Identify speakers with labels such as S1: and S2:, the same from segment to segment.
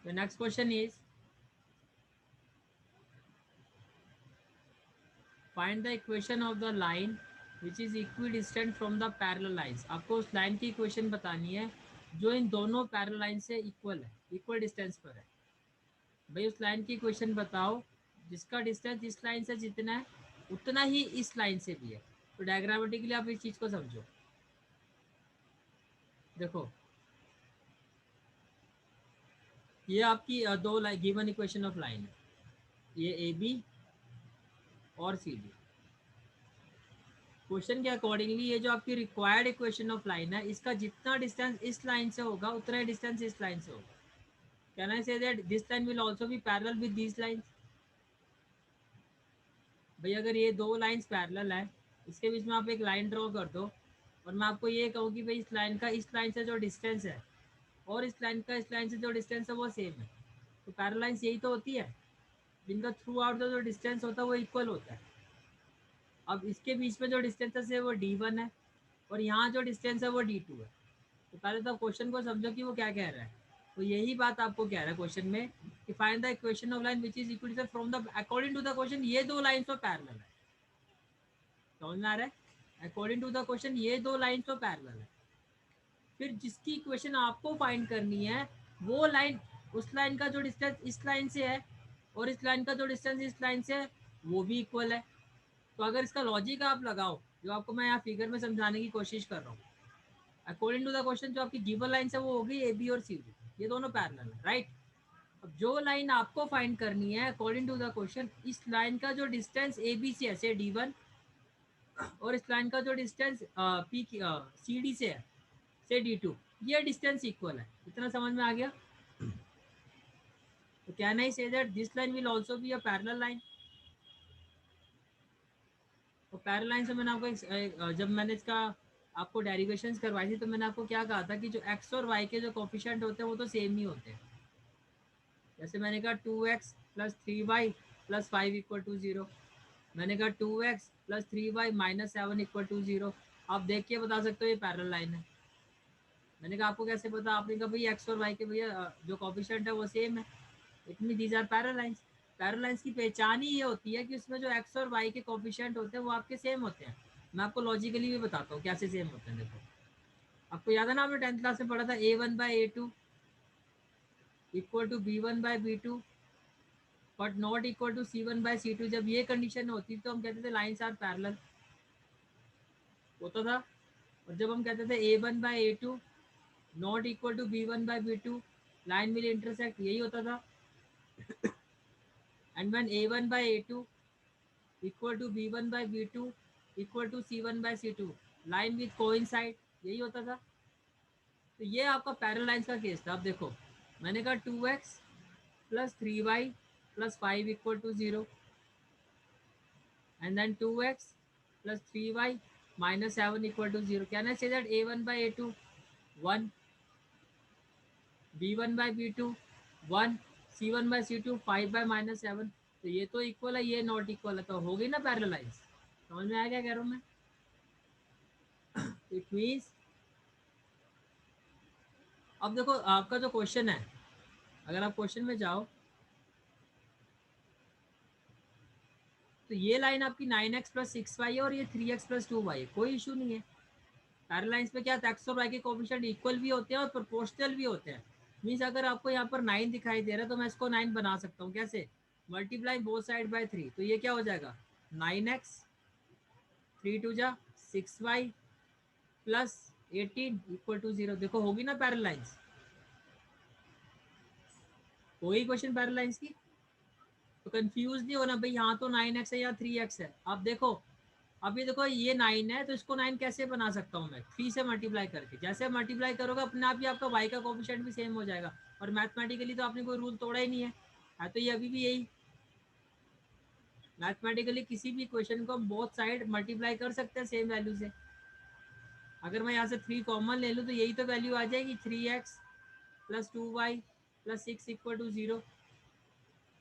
S1: The next question is find the equation of the line which is equidistant from the parallel lines. आपको उस line की equation बतानी है जो इन दोनों पैरेलल लाइन से इक्वल है, इक्वल डिस्टेंस पर है। भाई उस लाइन की इक्वेशन बताओ जिसका डिस्टेंस इस लाइन से जितना है उतना ही इस लाइन से भी है। तो डायग्रामेटिकली आप इस चीज को समझो। देखो ये आपकी दो गिवन इक्वेशन ऑफ लाइन है, ये ए बी और सी डी। क्वेश्चन के अकॉर्डिंगली ये जो आपकी रिक्वायर्ड इक्वेशन ऑफ लाइन है इसका जितना डिस्टेंस इस लाइन से होगा उतना ही डिस्टेंस इस लाइन से होगा। Can I say that this line will also be parallel with these lines. भाई अगर ये दो लाइंस पैरेलल है इसके बीच में आप एक लाइन ड्रॉ कर दो और मैं आपको ये कहूँ कि भाई इस लाइन का इस लाइन से जो डिस्टेंस है और इस लाइन का इस लाइन से जो डिस्टेंस है वो सेम है, तो पैरेलल लाइंस यही तो होती है जिनका थ्रू आउट जो डिस्टेंस होता है वो इक्वल होता है। अब इसके बीच में जो डिस्टेंस है वो d1 है और यहाँ जो डिस्टेंस है वो d2 है। तो पहले तो क्वेश्चन को समझो कि वो क्या कह रहा है। तो यही बात आपको कह रहा है क्वेश्चन में कि find the equation of line which is equidistant from the according to the question ये दो लाइंस तो पैरेलल है। समझ में आ रहा है? अकॉर्डिंग टू द क्वेश्चन ये दो लाइंस तो पैरेलल है। फिर जिसकी इक्वेशन आपको फाइंड करनी है वो लाइन उस लाइन का जो डिस्टेंस इस लाइन से है और इस लाइन का जो डिस्टेंस इस लाइन से है वो भी इक्वल है। तो अगर इसका लॉजिक आप लगाओ जो आपको मैं यहाँ फिगर में समझाने की कोशिश कर रहा हूँ, अकॉर्डिंग टू द क्वेश्चन जो आपकी गिवन लाइन है वो होगी ए बी और सी डी, ये दोनों पैरेलल है, राइट। अब जो लाइन आपको फाइंड करनी है अकॉर्डिंग टू द क्वेश्चन इस लाइन का जो डिस्टेंस ए बी से है से d1 और इस लाइन का जो डिस्टेंस पी सी डी से है से d2, ये डिस्टेंस इक्वल है। इतना समझ में आ गया? तो can I say that this line will also be a parallel line. तो पैरेलल लाइन से मैंने आपको जब मैंने इसका आपको डेरिवेशंस करवाई थी तो मैंने आपको क्या कहा था कि जो एक्स और वाई के जो कोफिशिएंट होते हैं वो तो सेम ही होते हैं। जैसे मैंने कहा 2x plus 3y plus 5 equal to 0, मैंने कहा 2x plus 3y minus 7 equal to 0। आप देख के बता सकते हो ये पैरेलल लाइन है। मैंने कहा आपको कैसे पता? आपने कहा भाई एक्स और वाई के भैया जो कोफिशिएंट है वो सेम है, it mean these are parallel lines. Parallel lines की पहचान ही ये होती है कि उसमें जो एक्स और वाई के कोफिशिएंट होते हैं वो आपके सेम होते हैं। मैं आपको लॉजिकली भी बताता हूँ कैसे सेम होते हैं। देखो आपको याद है ना आपने 10th क्लास में पढ़ा था a1/a2 equal to b1/b2 but not equal to c1/c2। जब ये कंडीशन होती तो हम कहते थे लाइंस आर पैरेलल होता था। और जब हम कहते थे a1/a2 not equal to b1/b2 line will intersect, यही होता था। And when a1/a2 equal to b1/b2 equal to c1/c2 line with coincide, यही होता था। तो ये आपका पैरेलल लाइंस का केस था। अब देखो मैंने कहा 2x plus 3y plus 5 equal to 0 and then 2x plus 3y minus 7 equal to 0. Can I say that a1 by a2 1, b1 by b2 1, c1 by c2 5 by minus 7। तो ये तो equal है ये नॉट इक्वल है, तो हो गई ना पैरेललाइज। समझ में आया क्या कह रहा हूँ मैं? इट मीन्स अब देखो आपका जो क्वेश्चन है, अगर आप क्वेश्चन में जाओ तो ये लाइन आपकी 9x प्लस 6y है और ये 3x प्लस 2y है, कोई इशू नहीं है। पैरेलल लाइंस में क्या एक्स और वाई के कोएफिशिएंट इक्वल भी होते हैं और प्रोपोर्शनल भी होते हैं। मीन्स अगर आपको यहाँ पर 9 दिखाई दे रहा है तो मैं इसको 9 बना सकता हूँ। कैसे? मल्टीप्लाई बोथ साइड बाय 3, तो ये क्या हो जाएगा 9x 3 टू जा 6y प्लस 18 इक्वल टू 0। देखो होगी ना पैरेलल लाइंस, वही क्वेश्चन पैरेलल लाइंस की। तो कंफ्यूज नहीं होना भाई यहाँ तो 9x है या 3x है। अब देखो अब ये देखो ये 9 है तो इसको 9 कैसे बना सकता हूँ मैं 3 से मल्टीप्लाई करके। जैसे मल्टीप्लाई करोगे अपने आप ही आपका y का कोफिशिएंट भी सेम हो जाएगा और मैथमेटिकली तो आपने कोई रूल तोड़ा ही नहीं है तो ये अभी भी यही। मैथमेटिकली किसी भी इक्वेशन को हम बोथ साइड मल्टीप्लाई कर सकते हैं सेम वैल्यू से। अगर मैं यहाँ से 3 कॉमन ले लूँ तो यही तो वैल्यू आ जाएगी 3x plus 2y plus 6 equal to 0।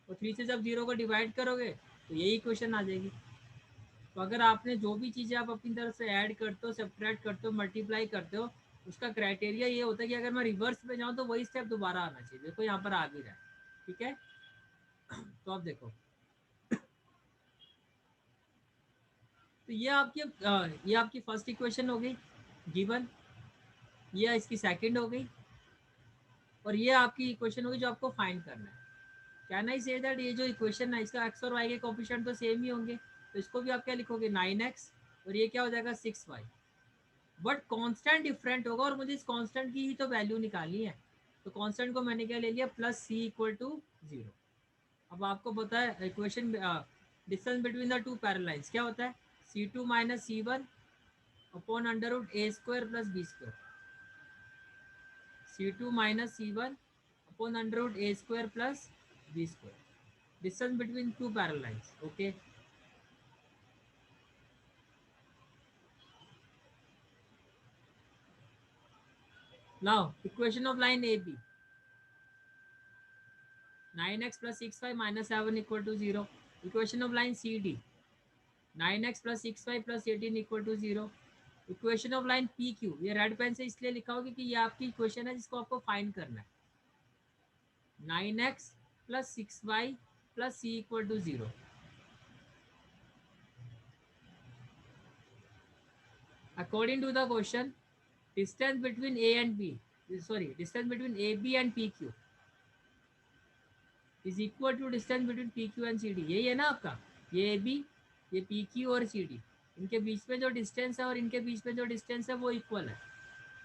S1: और 3 से जब 0 को डिवाइड करोगे तो यही इक्वेशन आ जाएगी। तो अगर आपने जो भी चीज़ें आप अपनी तरफ से ऐड करते हो सब्ट्रैक्ट करते हो मल्टीप्लाई करते हो उसका क्राइटेरिया ये होता है कि अगर मैं रिवर्स में जाऊँ तो वही स्टेप दोबारा आना चाहिए। देखो यहाँ पर आ भी रहा है, ठीक है। तो अब देखो, तो ये आपकी फर्स्ट इक्वेशन हो गई गिवन, ये इसकी सेकंड हो गई, और ये आपकी इक्वेशन होगी जो आपको फाइंड करना है। कैन आई से दैट ये जो इक्वेशन है इसका एक्स और वाई के कोफिशिएंट तो सेम ही होंगे, तो इसको भी आप क्या लिखोगे 9x, और ये क्या हो जाएगा 6y, बट कांस्टेंट डिफरेंट होगा और मुझे इस कांस्टेंट की ही तो वैल्यू निकालनी है। तो कांस्टेंट को मैंने क्या ले लिया प्लस सी इक्वल टू 0। अब आपको पता है equation distance between the two parallel lines क्या होता है, C2 minus C1 upon under root A square plus B square, C2 minus C1 upon under root A square plus B square, distance between two parallel lines. Okay, now equation of line AB, 9x plus 6y minus 7 equal to 0. Equation of line CD, 9x plus 6y plus 18 equal to 0. Equation of line P Q, ये red pen से इसलिए लिखा होगा कि ये आपकी equation है जिसको आपको फाइंड करना है। 9x plus 6y plus C equal to 0। According to the question, distance between A and B, sorry distance between A B and P Q is equal to distance between P Q and C D. यही है ना आपका, ये A B, ये P Q और C D, इनके बीच में जो डिस्टेंस है और इनके बीच में जो डिस्टेंस है वो इक्वल है।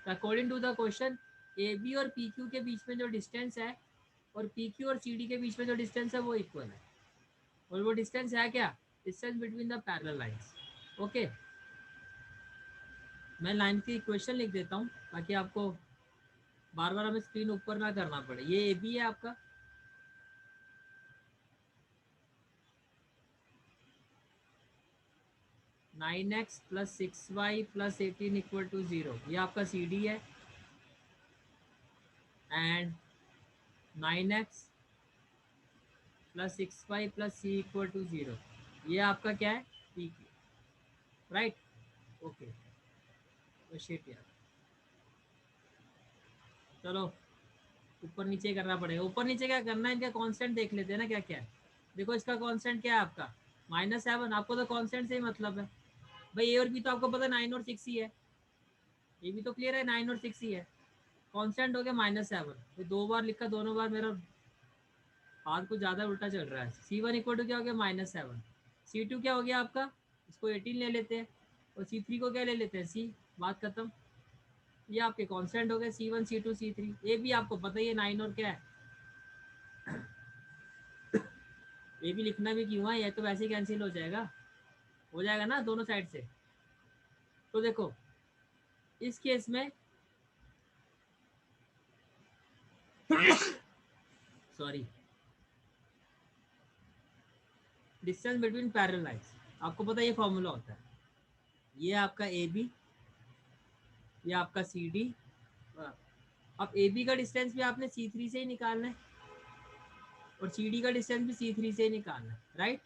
S1: तो according to the question, A B और पी क्यू के बीच में जो डिस्टेंस है और पी क्यू और सी डी के बीच में जो डिस्टेंस है वो इक्वल है, और वो डिस्टेंस है क्या, distance between the parallel lines. Okay, मैं लाइन की इक्वेशन लिख देता हूँ ताकि आपको बार बार हमें स्क्रीन ऊपर ना करना पड़े। ये ए बी है आपका, 9x plus 6y plus 18 equal to 0, ये आपका सी डी है, and 9x plus 6y plus C equal to 0, ये आपका क्या है पी क्यू, राइट। ओके, तो शिट यार, चलो ऊपर नीचे करना पड़ेगा। ऊपर नीचे क्या करना है, इनका कांस्टेंट देख लेते हैं ना क्या क्या है। देखो इसका कांस्टेंट क्या है आपका -7, आपको तो कांस्टेंट से ही मतलब है भाई। ए और बी तो आपको पता 9 और 6 ही है, ये भी तो क्लियर है 9 और 6 ही है। कांस्टेंट हो गया -7, तो दो बार लिखा, दोनों बार मेरा हाथ कुछ ज़्यादा उल्टा चल रहा है। C1 इक्वल टू क्या हो गया -7, C2 क्या हो गया आपका, इसको 18 ले लेते हैं, और C3 को क्या ले लेते हैं C, बात खत्म। ये आपके कांस्टेंट हो गए C1 C2 C3। ये भी आपको पता ही है 9 और क्या है, ये भी लिखना भी क्यों है, ये तो वैसे ही कैंसिल हो जाएगा ना दोनों साइड से। तो देखो इस केस में sorry, distance between parallel lines, आपको पता है ये फॉर्मूला होता है, ये आपका ए बी, ये आपका सी डी। अब ए बी का डिस्टेंस भी आपने C3 से ही निकालना है, और सी डी का डिस्टेंस भी C3 से ही निकालना है, राइट।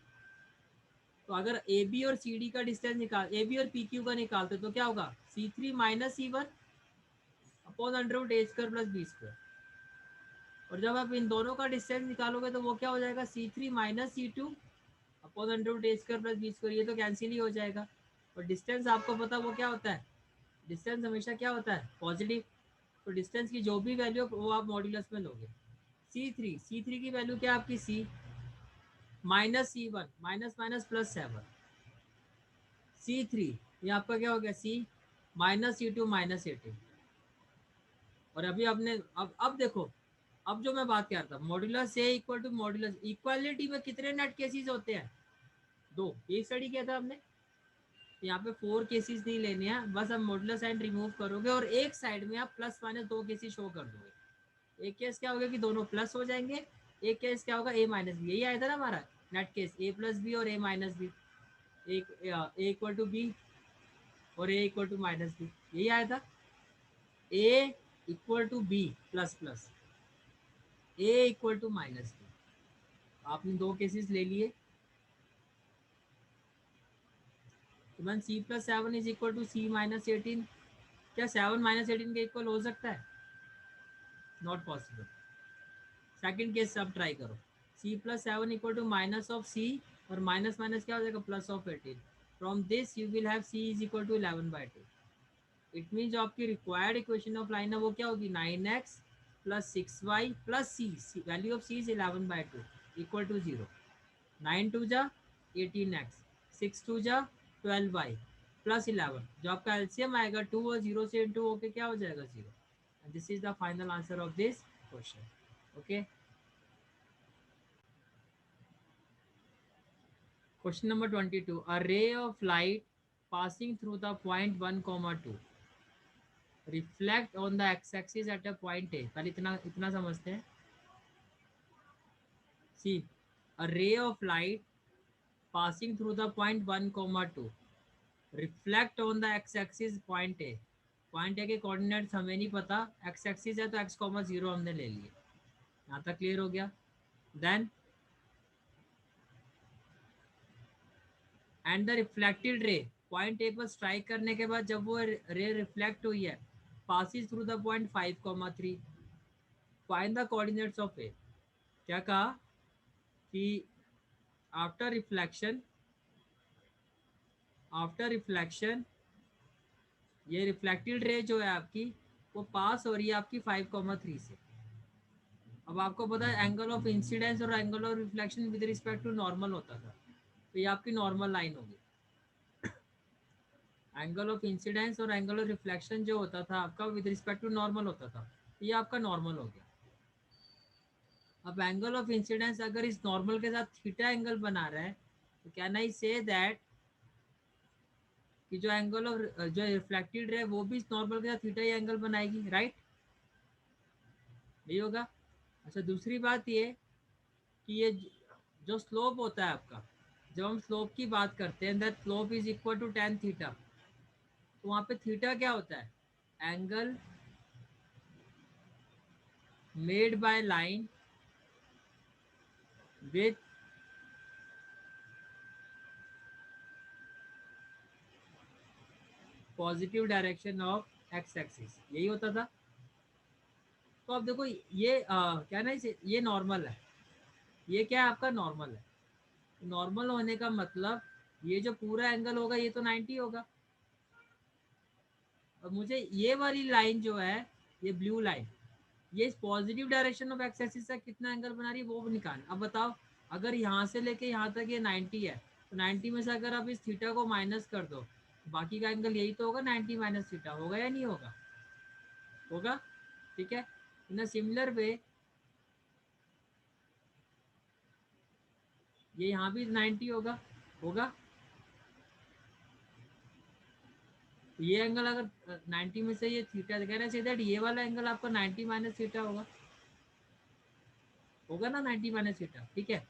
S1: तो अगर ए बी और सी डी का डिस्टेंस निकाल, ए बी और पी क्यू का निकालते तो क्या होगा, C3 minus C1 upon under root A square plus B square, और जब आप इन दोनों का डिस्टेंस निकालोगे तो वो क्या हो जाएगा C3 minus C2 upon under root A square plus B square, ये तो कैंसिल ही हो जाएगा। और डिस्टेंस आपको पता वो क्या होता है, डिस्टेंस हमेशा क्या होता है पॉजिटिव, तो डिस्टेंस की जो भी वैल्यू वो आप मॉड्यूलस में लोगे। C3 की वैल्यू क्या है आपकी C minus C1 minus minus plus 7, C3 ये आपका क्या हो गया C माइनस C2 माइनस 18। और अभी आपने अब देखो, अब जो मैं बात कर रहा था modulus A equal to modulus, equality में कितने नेट केसेस होते हैं, दो, ये स्टडी किया था हमने। यहाँ पे 4 केसेस नहीं लेने हैं, बस हम मॉड्यूलस साइन रिमूव करोगे और एक साइड में आप प्लस माइनस 2 केसेस शो कर दोगे। एक केस क्या होगा कि दोनों प्लस हो जाएंगे, एक केस क्या होगा ए माइनस बी, यही आया था ना हमारा नेट केस, ए प्लस बी और ए माइनस बी, एक ए इक्वल टू बी और A equal to minus B, यही आया था। A equal to B plus plus, A equal to minus B, आपने दो केसेस ले लिए। तो man C+7 is equal to C minus 18, क्या 7 - 18 के इक्वल हो सकता है? Not possible. सेकंड केस अब ट्राई करो। C+7 equal to minus of C, और माइनस माइनस क्या हो जाएगा, plus of 18। From this you will have C is equal to 11/2। It mean जो आपकी रिक्वायर्ड इक्वेशन ऑफ लाइन है वो क्या होगी, 9x plus 6y plus C, value of C is 11/2 equal to 0। 9 2 जा 18x, 6 2 जा 12y प्लस 11, जो आपका एलसीएम आएगा 2 और 0 से इंटू होके क्या हो जाएगा, 0। And this is the final answer of this question. Okay, question number 22, a ray of light passing through the point 1, 2 reflect on the x-axis at a point A। पहले इतना इतना समझते हैं। See, a ray of light passing through the point 1, 2 reflect on the x-axis point A। Point A के coordinates हमें नहीं पता, x axis है तो x, 0 हमने ले लिए। यहाँ तक क्लियर हो गया। Then and the reflected ray, point A पर स्ट्राइक करने के बाद जब वो रे रिफ्लेक्ट हुई है, passes through the point 5, 3, find the coordinates of A. क्या कहा कि आफ्टर रिफ्लेक्शन ये रिफ्लेक्टेड रे जो है आपकी, वो पास हो रही है आपकी 5, 3 से। अब आपको पता है एंगल ऑफ इंसिडेंस और angle of reflection with respect to normal होता था, तो ये आपकी नॉर्मल लाइन होगी। एंगल ऑफ इंसिडेंस और एंगल ऑफ रिफ्लेक्शन जो होता था आपका विद रिस्पेक्ट टू नॉर्मल होता था, तो ये आपका नॉर्मल हो गया। अब एंगल ऑफ इंसिडेंस अगर इस नॉर्मल के साथ थीटा एंगल बना रहा है, तो कैन आई से दैट कि जो एंगल ऑफ जो रिफ्लेक्टेड रे वो भी इस नॉर्मल के साथ थीटा ही एंगल बनाएगी, राइट? नहीं होगा। अच्छा, दूसरी बात ये कि ये जो स्लोप होता है आपका, जब हम स्लोप की बात करते हैं that slope is equal to tan theta, तो वहाँ पे थीटा क्या होता है, angle made by line with positive direction of X axis, यही होता था। तो अब देखो ये क्या ना, इसे ये नॉर्मल है, ये क्या है आपका नॉर्मल है। नॉर्मल होने का मतलब ये जो पूरा एंगल होगा ये तो 90 होगा। और मुझे ये वाली लाइन जो है, ये ब्लू लाइन, ये positive direction of X axis से कितना एंगल बना रही है वो निकाल। अब बताओ, अगर यहाँ से लेके यहाँ तक ये 90 है, तो 90 में से अगर आप इस थीटा को माइनस कर दो, बाकी का एंगल यही तो होगा, 90 माइनस थीटा, होगा या नहीं होगा? होगा। ठीक है, इन अ सिमिलर वे ये यहाँ भी 90 होगा। होगा। तो ये एंगल अगर 90 में से ये थीटा कहना चाहिए दैट ये वाला एंगल आपका 90 माइनस थीटा होगा। होगा ना, 90 माइनस थीटा। ठीक है,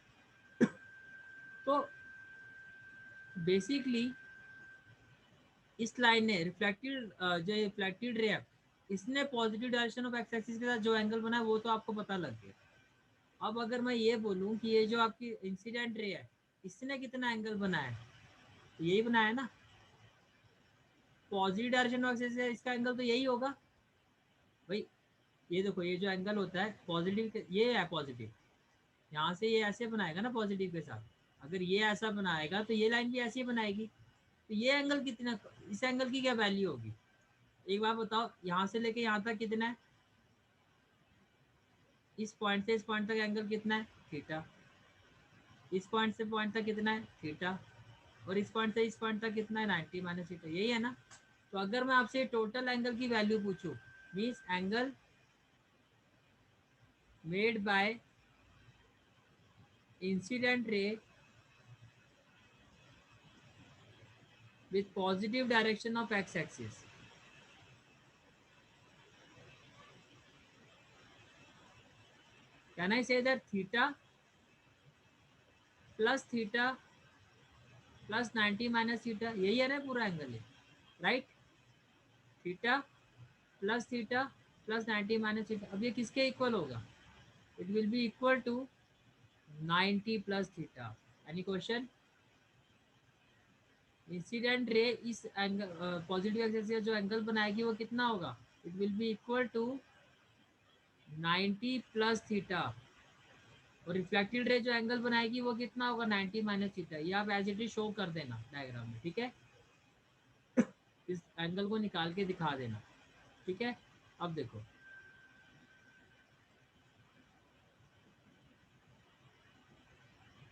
S1: तो बेसिकली इस लाइन ने रिफ्लेक्टेड जो रिफ्लेक्टेड रे है, इसने positive direction of X axis के साथ जो एंगल बना है वो तो आपको पता लग गया। अब अगर मैं ये बोलूं कि ये जो आपकी इंसिडेंट रे है, इसने कितना एंगल बनाया है, तो यही बनाया है ना। पॉजिटिव डायरेक्शन ऑफ एक्सिस है, इसका एंगल तो यही होगा भाई। ये देखो, ये जो एंगल होता है पॉजिटिव, ये है पॉजिटिव, यहाँ से ये ऐसे बनाएगा ना पॉजिटिव के साथ। अगर ये ऐसा बनाएगा तो ये लाइन भी ऐसी बनाएगी। तो ये एंगल कितना, इस एंगल की क्या वैल्यू होगी, एक बार बताओ। यहाँ से लेके यहाँ तक कितना है, इस पॉइंट से इस पॉइंट तक एंगल कितना है, थीटा। इस पॉइंट से पॉइंट तक कितना है, थीटा। और इस पॉइंट से इस पॉइंट तक कितना है, 90 माइनस थीटा, यही है ना। तो अगर मैं आपसे टोटल एंगल की वैल्यू पूछूं, means angle made bye incident ray with positive direction of x axis, can I say that theta plus 90 minus theta, यही है ना पूरा एंगल है, right? Theta plus 90 minus theta. अब ये किसके इक्वल होगा, it will be equal to 90 plus theta. Any question? Incident ray इस एंगल पॉजिटिव एक्सिस से जो एंगल बनाएगी वो कितना होगा, it will be equal to 90 plus theta, और रिफ्लेक्टेड रे जो एंगल बनाएगी वो कितना होगा 90 माइनस थीटा। ये आप एज इट इज शो कर देना डायग्राम में, ठीक है, इस एंगल को निकाल के दिखा देना, ठीक है। अब देखो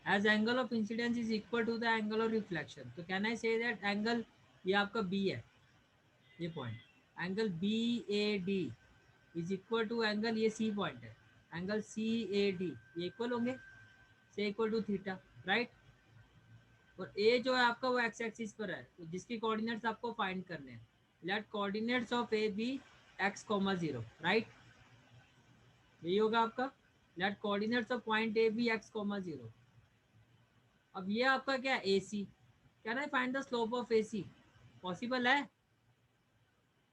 S1: as angle of incidence is equal to the angle of reflection, तो can I say that angle, ये आपका बी है, ये point angle B A D is equal to angle, ये सी पॉइंट है, एंगल सी ए डी, ये equal होंगे से इक्वल टू थीटा, राइट। और ए जो है आपका वो एक्स एक्सिस पर है, तो जिसकी कोऑर्डिनेट्स आपको फाइंड करने हैं, let coordinates of A B x comma zero, right, यही होगा आपका, let coordinates of point A B x comma zero. अब ये आपका क्या है, A C, can I find the slope of A C, possible है।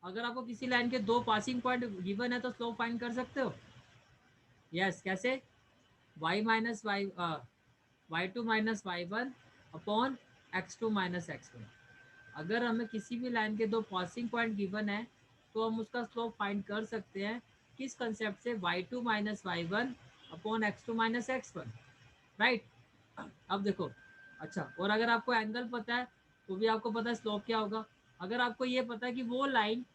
S1: अगर आपको किसी लाइन के दो पासिंग पॉइंट गिवन है तो स्लोप फाइंड कर सकते हो, यस कैसे, y minus Y two minus Y one upon X two minus X one. अगर हमें किसी भी लाइन के दो पासिंग पॉइंट गिवन है तो हम उसका स्लोप फाइंड कर सकते हैं, किस कंसेप्ट से, Y two minus Y one upon X two minus X one, right. अब देखो, अच्छा, और अगर आपको एंगल पता है तो भी आपको पता है स्लोप क्या होगा। अगर आपको ये पता है कि वो line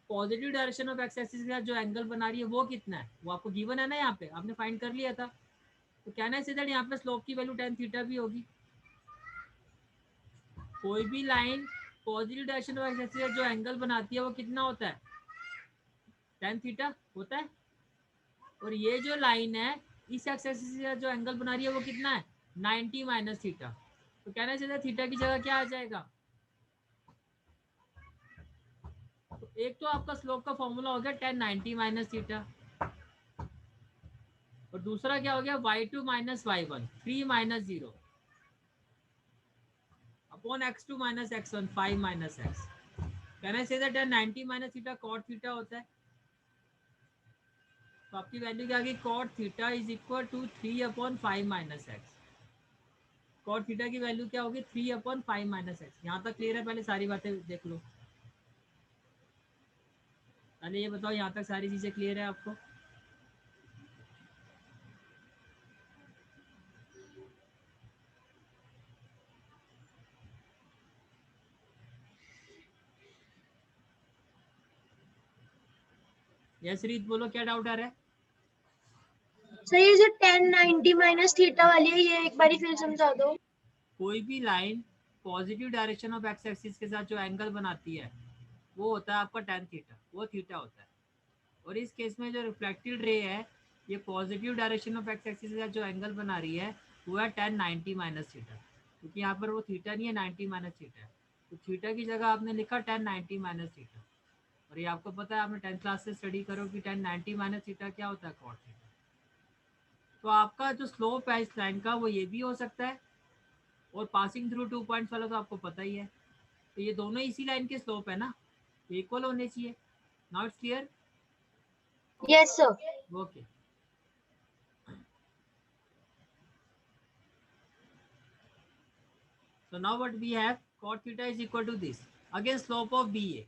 S1: positive direction of X axis के साथ जो एंगल बना रही है वो कितना है, वो आपको गिवन है ना, यहाँ पे आपने फाइंड कर लिया था, तो कहना है सीधा यहाँ पे स्लोप की वैल्यू tan थीटा भी होगी। कोई भी line positive direction of X axis जो एंगल बनाती है वो कितना होता है, tan थीटा होता है। और ये जो लाइन है इस एक्स एक्सिस से जो एंगल बना रही है वो कितना है, 90 माइनस थीटा, तो कहना चाहिए थीटा की जगह क्या आ जाएगा, तो एक तो आपका स्लोप का फॉर्मूला हो गया tan 90 माइनस थीटा, और दूसरा क्या हो गया y2 minus Y one, 3 minus zero upon x2 minus x1, 5 minus x। कहना चाहिए tan 90 माइनस थीटा cot थीटा होता है, तो आपकी वैल्यू क्या आ गई, cot थीटा is equal to 3 upon 5 minus X. cot theta की वैल्यू क्या होगी, 3 अपॉन 5 माइनस एक्स। यहाँ तक क्लियर है, पहले सारी बातें देख लो, पहले ये बताओ यहाँ तक सारी चीजें क्लियर है आपको। यस रीत बोलो, क्या डाउट आ रहा है।
S2: सर ये जो 1090 माइनस थीटा वाली है ये एक बारी फिर समझा दो।
S1: कोई भी line positive direction of X axis के साथ जो एंगल बनाती है वो होता है आपका tan थीटा, वो थीटा होता है। और इस केस में जो रिफ्लेक्टेड रे है ये positive direction of X axis के साथ जो एंगल बना रही है वो है tan 90 माइनस थीटा, क्योंकि यहाँ पर वो थीटा नहीं है, 90 माइनस थीटा है, तो थीटा की जगह आपने लिखा tan 90 माइनस थीटा। और ये आपको पता है, आपने 10th क्लास से स्टडी करो कि tan 90 माइनस थीटा क्या होता है, cot थीटा। तो आपका जो स्लोप है इस लाइन का वो ये भी हो सकता है, और पासिंग थ्रू 2 पॉइंट्स वाला तो आपको पता ही है, तो ये दोनों इसी लाइन के स्लोप है ना, इक्वल होने चाहिए। Now it's clear,
S2: yes sir.
S1: Okay. So now what we have, cot theta is equal to this, again slope of BA।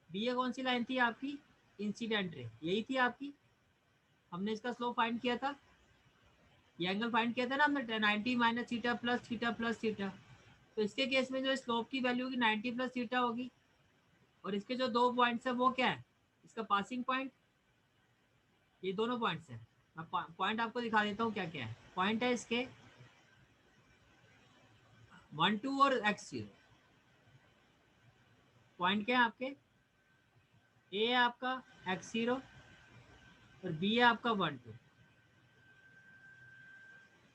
S1: BA कौन सी लाइन थी आपकी, इंसिडेंट रे, यही थी आपकी, हमने इसका स्लोप फाइंड किया था, ये एंगल फाइंड किया था ना हमने, 90 minus theta plus theta plus theta. तो इसके केस में जो स्लोप की वैल्यू होगी 90 प्लस थीटा होगी, और इसके जो दो पॉइंट्स है वो क्या है, इसका पासिंग पॉइंट, ये दोनों पॉइंट्स हैं। मैं पॉइंट आपको दिखा देता हूँ क्या क्या है, पॉइंट है इसके 1 2 और x0। पॉइंट क्या है आपके, ए है आपका x0 और बी है आपका 1 2।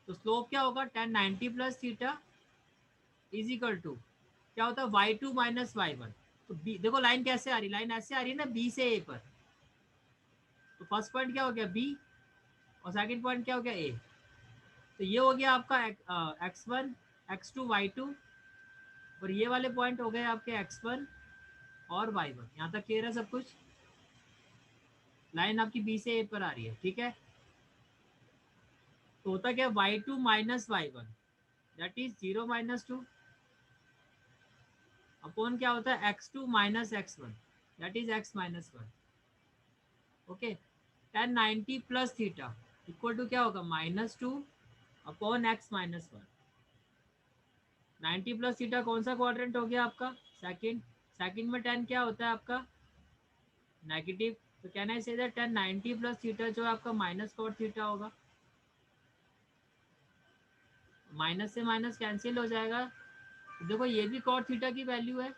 S1: तो स्लोप क्या होगा, tan 90 plus theta is equal to क्या होता है, y2 माइनस वाई वन। तो बी देखो लाइन कैसे आ रही, लाइन ऐसे आ रही है ना बी से ए पर, तो फर्स्ट पॉइंट क्या हो गया बी, और सेकंड पॉइंट क्या हो गया ए। तो ये हो गया आपका x1 x2 y2, और ये वाले पॉइंट हो गए आपके x1 और y1। यहाँ तक क्लियर है सब कुछ, लाइन आपकी बी से ए पर आ रही है, ठीक है। तो होता क्या, y2 minus Y one, that is 0 minus 2, upon क्या होता है x2 minus x1 that is x minus 1. Okay, 1090 plus theta equal to क्या होगा -2 upon x minus 1. 90 plus theta कौन सा क्वाड्रेंट हो गया आपका? सेकंड. सेकंड में 10 क्या होता है आपका? नेगेटिव. तो can I say that 1090 plus theta जो है आपका माइनस कॉट थीटा होगा. माइनस से माइनस कैंसिल हो जाएगा. देखो ये भी कॉट थीटा की वैल्यू है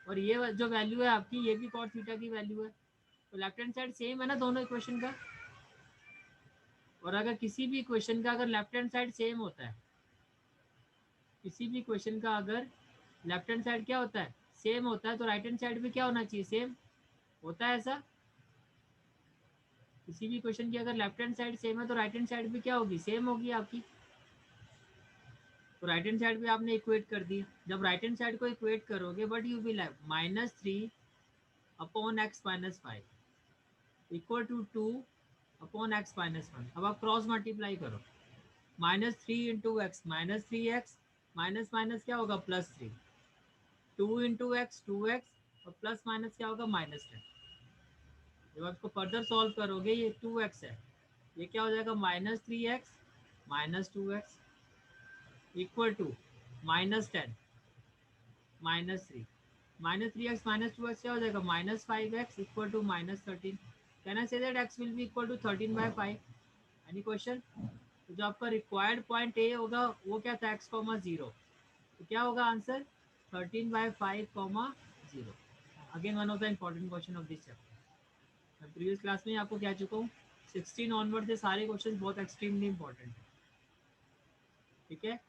S1: और ये जो वैल्यू है आपकी ये भी कॉट थीटा की वैल्यू है. तो लेफ्ट हैंड साइड सेम है ना दोनों इक्वेशन का. और अगर किसी भी इक्वेशन का अगर लेफ्ट हैंड साइड सेम होता है, किसी भी इक्वेशन का अगर लेफ्ट हैंड साइड क्या होता है सेम होता है, तो राइट हैंड साइड भी क्या होना चाहिए सेम. होता है ऐसा. किसी भी क्वेश्चन की अगर लेफ्ट हैंड साइड सेम है तो राइट हैंड साइड भी क्या होगी सेम होगी आपकी. तो राइट हैंड साइड भी आपने इक्वेट कर दी. जब राइट हैंड साइड को इक्वेट करोगे but you will have -3 upon x minus 5 equal to 2 upon x minus 1. अब आप क्रॉस मल्टीप्लाई करो. -3 into x -3x minus minus क्या होगा +3. 2 इंटू एक्स 2x और प्लस माइनस क्या होगा -10. जब आप इसको फर्दर सॉल्व करोगे ये 2x है, ये क्या हो जाएगा -3x -2x equal to -10 -3 -3x -2x क्या हो जाएगा -5x equal to -13. Can I say that x will be equal to 13/5. Any question? तो जो आपका रिक्वायर्ड पॉइंट ए होगा वो क्या था x,0. तो क्या होगा answer 13/5,0. Again one of the important question of this chapter. मैं प्रीवियस क्लास में आपको कह चुका हूँ 16 ऑनवर्ड से सारे क्वेश्चन बहुत एक्सट्रीमली इंपॉर्टेंट है. ठीक है.